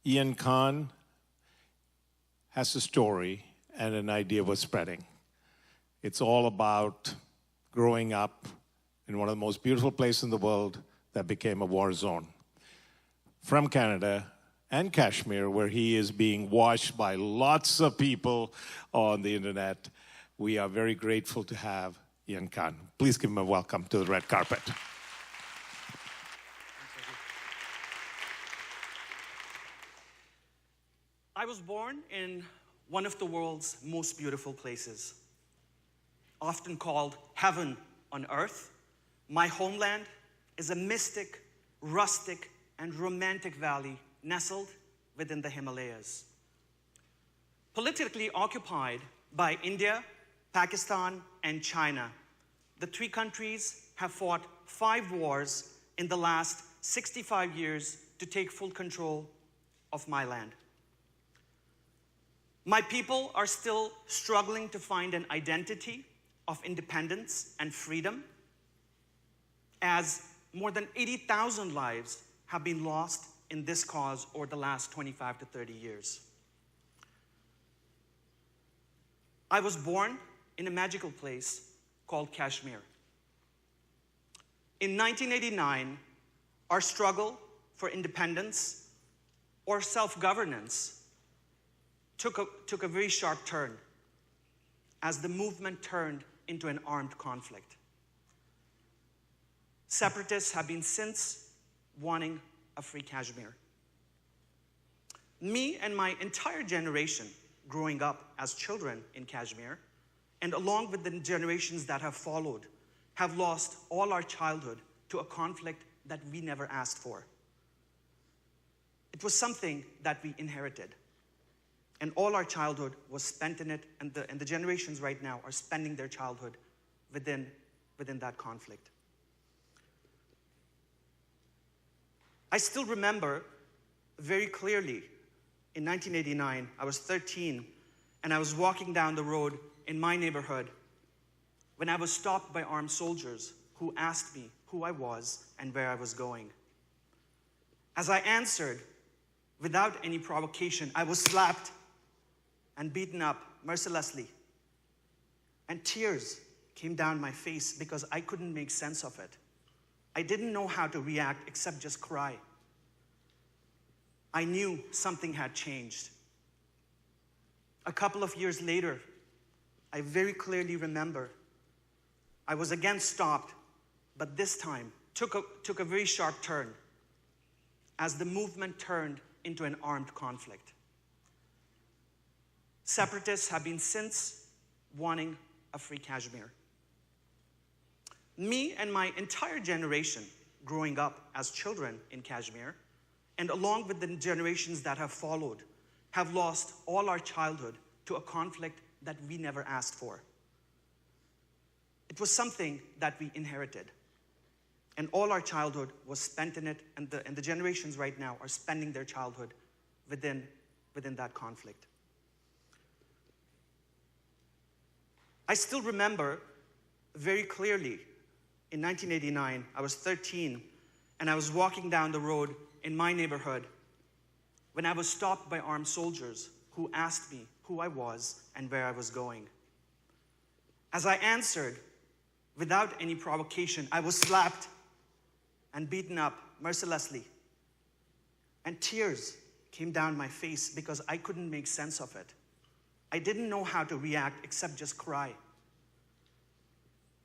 Ian Khan has a story and an idea worth spreading. It's all about growing up in one of the most beautiful places in the world that became a war zone. From Canada and Kashmir, where he is being watched by lots of people on the internet, we are very grateful to have Ian Khan. Please give him a welcome to the red carpet. I was born in one of the world's most beautiful places, often called heaven on earth. My homeland is a mystic, rustic, and romantic valley nestled within the Himalayas. Politically occupied by India, Pakistan, and China, the three countries have fought 5 wars in the last 65 years to take full control of my land. My people are still struggling to find an identity of independence and freedom, as more than 80,000 lives have been lost in this cause over the last 25 to 30 years. I was born in a magical place called Kashmir. In 1989, our struggle for independence or self-governance took a very sharp turn as the movement turned into an armed conflict. Separatists have been since wanting a free Kashmir. Me and my entire generation growing up as children in Kashmir, and along with the generations that have followed, have lost all our childhood to a conflict that we never asked for. It was something that we inherited. And all our childhood was spent in it, and the generations right now are spending their childhood within that conflict. I still remember very clearly, in 1989, I was 13, and I was walking down the road in my neighborhood when I was stopped by armed soldiers who asked me who I was and where I was going. As I answered, without any provocation, I was slapped and beaten up mercilessly. And tears came down my face because I couldn't make sense of it. I didn't know how to react except just cry. I knew something had changed. A couple of years later, I very clearly remember I was again stopped, but this time took a very sharp turn as the movement turned into an armed conflict. Separatists have been since wanting a free Kashmir. Me and my entire generation growing up as children in Kashmir, and along with the generations that have followed, have lost all our childhood to a conflict that we never asked for. It was something that we inherited. And all our childhood was spent in it, and the generations right now are spending their childhood within that conflict. I still remember very clearly, in 1989, I was 13, and I was walking down the road in my neighborhood when I was stopped by armed soldiers who asked me who I was and where I was going. As I answered, without any provocation, I was slapped and beaten up mercilessly. And tears came down my face because I couldn't make sense of it. I didn't know how to react except just cry.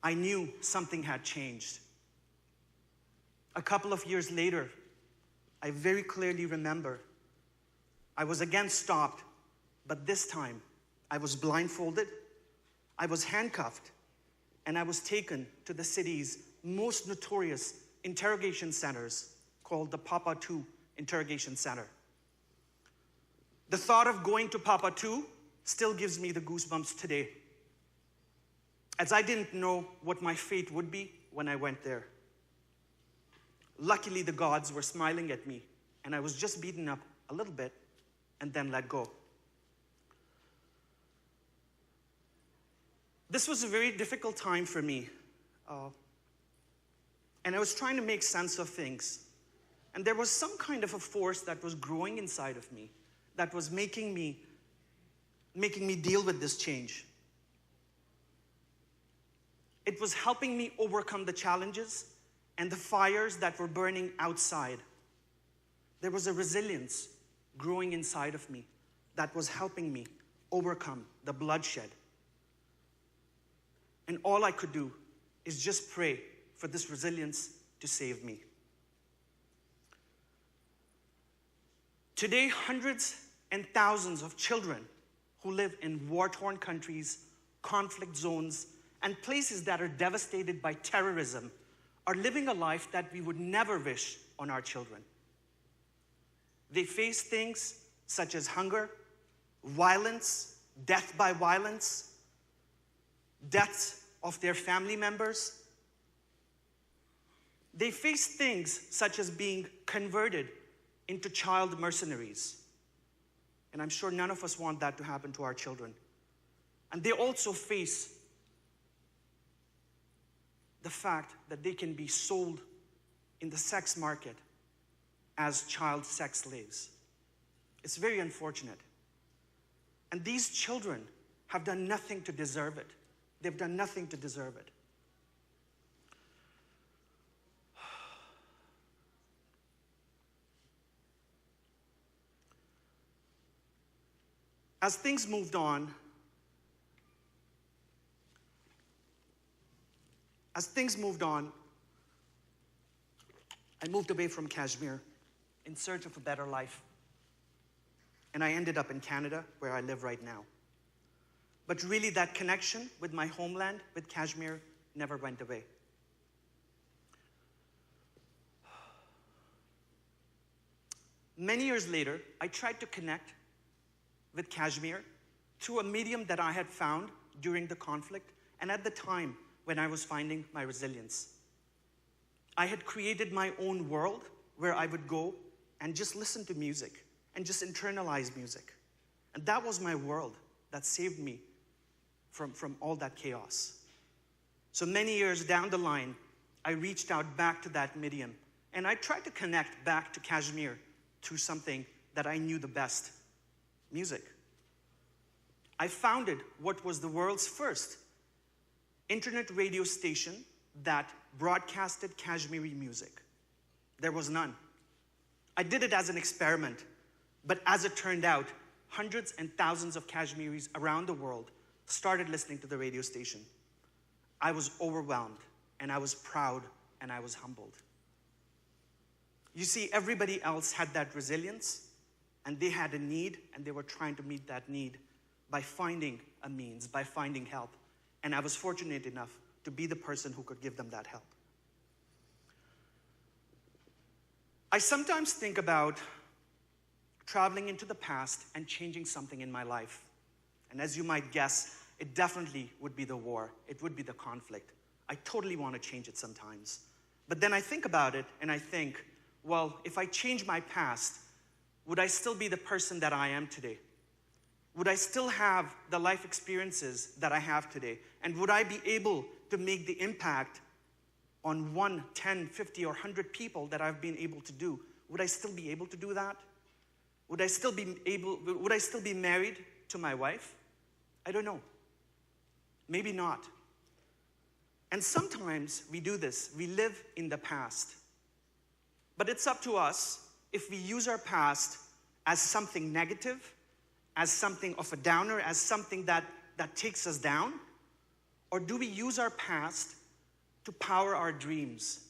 I knew something had changed. A couple of years later, I very clearly remember I was again stopped, but this time I was blindfolded, I was handcuffed, and I was taken to the city's most notorious interrogation centers called the Papa 2 Interrogation Center. The thought of going to Papa 2 still gives me the goosebumps today, as I didn't know what my fate would be when I went there. Luckily, the gods were smiling at me, and I was just beaten up a little bit and then let go. This was a very difficult time for me, and I was trying to make sense of things. And there was some kind of a force that was growing inside of me, that was making me deal with this change. It was helping me overcome the challenges and the fires that were burning outside. There was a resilience growing inside of me that was helping me overcome the bloodshed. And all I could do is just pray for this resilience to save me. Today, hundreds and thousands of children who live in war-torn countries, conflict zones, and places that are devastated by terrorism are living a life that we would never wish on our children. They face things such as hunger, violence, death by violence, deaths of their family members. They face things such as being converted into child mercenaries. And I'm sure none of us want that to happen to our children. And they also face the fact that they can be sold in the sex market as child sex slaves. It's very unfortunate. And these children have done nothing to deserve it. They've done nothing to deserve it. As things moved on, I moved away from Kashmir in search of a better life. And I ended up in Canada, where I live right now. But really, that connection with my homeland, with Kashmir, never went away. Many years later, I tried to connect with Kashmir through a medium that I had found during the conflict and at the time when I was finding my resilience. I had created my own world where I would go and just listen to music and just internalize music. And that was my world that saved me from all that chaos. So many years down the line, I reached out back to that medium and I tried to connect back to Kashmir through something that I knew the best: music. I founded what was the world's first internet radio station that broadcasted Kashmiri music. There was none. I did it as an experiment, but as it turned out, hundreds and thousands of Kashmiris around the world started listening to the radio station. I was overwhelmed, and I was proud, and I was humbled. You see, everybody else had that resilience, and they had a need, and they were trying to meet that need by finding a means, by finding help. And I was fortunate enough to be the person who could give them that help. I sometimes think about traveling into the past and changing something in my life. And as you might guess, it definitely would be the war. It would be the conflict. I totally want to change it sometimes. But then I think about it and I think, well, if I change my past, would I still be the person that I am today? Would I still have the life experiences that I have today? And would I be able to make the impact on 1, 10, 50, or 100 people that I've been able to do? Would I still be able to do that? Would I still be married to my wife? I don't know. Maybe not. And sometimes we do this. We live in the past. But it's up to us if we use our past as something negative, as something of a downer, as something that takes us down, or do we use our past to power our dreams,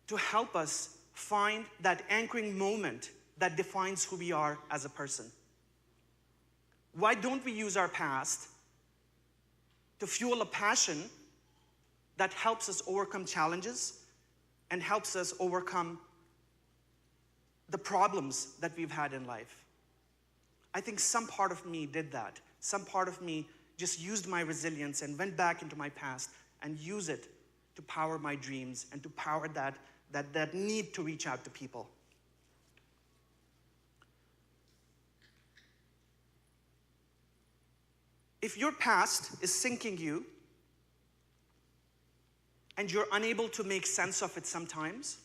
to help us find that anchoring moment that defines who we are as a person? Why don't we use our past to fuel a passion that helps us overcome challenges and helps us overcome the problems that we've had in life? I think some part of me did that. Some part of me just used my resilience and went back into my past and used it to power my dreams and to power that need to reach out to people. If your past is sinking you and you're unable to make sense of it sometimes,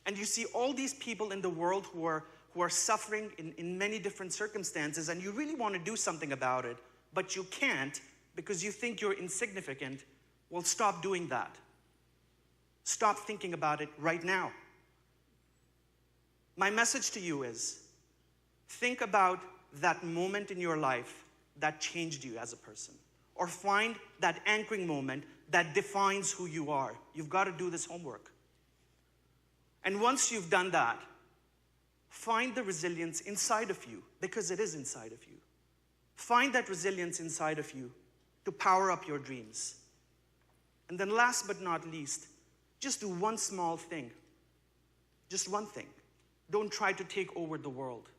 And you see all these people in the world who are suffering in many different circumstances, and you really want to do something about it, but you can't because you think you're insignificant. Well, stop doing that. Stop thinking about it right now. My message to you is, think about that moment in your life that changed you as a person. Or find that anchoring moment that defines who you are. You've got to do this homework. And once you've done that, find the resilience inside of you, because it is inside of you. Find that resilience inside of you to power up your dreams. And then last but not least, just do one small thing. Just one thing. Don't try to take over the world.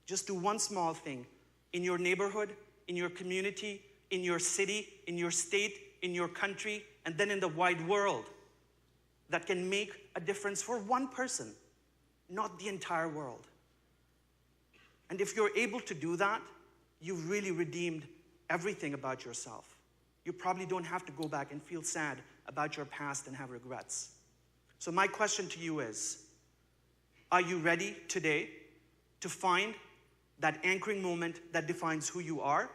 Just do one small thing in your neighborhood, in your community, in your city, in your state, in your country, and then in the wide world that can make a difference for one person, not the entire world. And if you're able to do that, you've really redeemed everything about yourself. You probably don't have to go back and feel sad about your past and have regrets. So my question to you is, are you ready today to find that anchoring moment that defines who you are?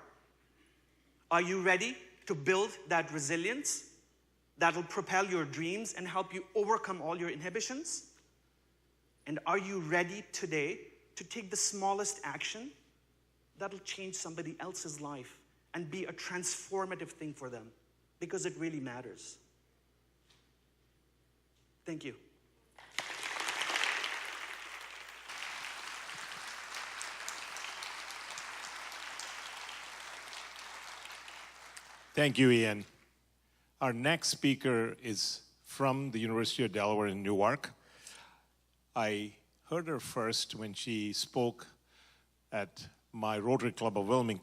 Are you ready to build that resilience that'll propel your dreams and help you overcome all your inhibitions? And are you ready today to take the smallest action that'll change somebody else's life and be a transformative thing for them? Because it really matters. Thank you. Thank you, Ian. Our next speaker is from the University of Delaware in Newark. I heard her first when she spoke at my Rotary Club of Wilmington.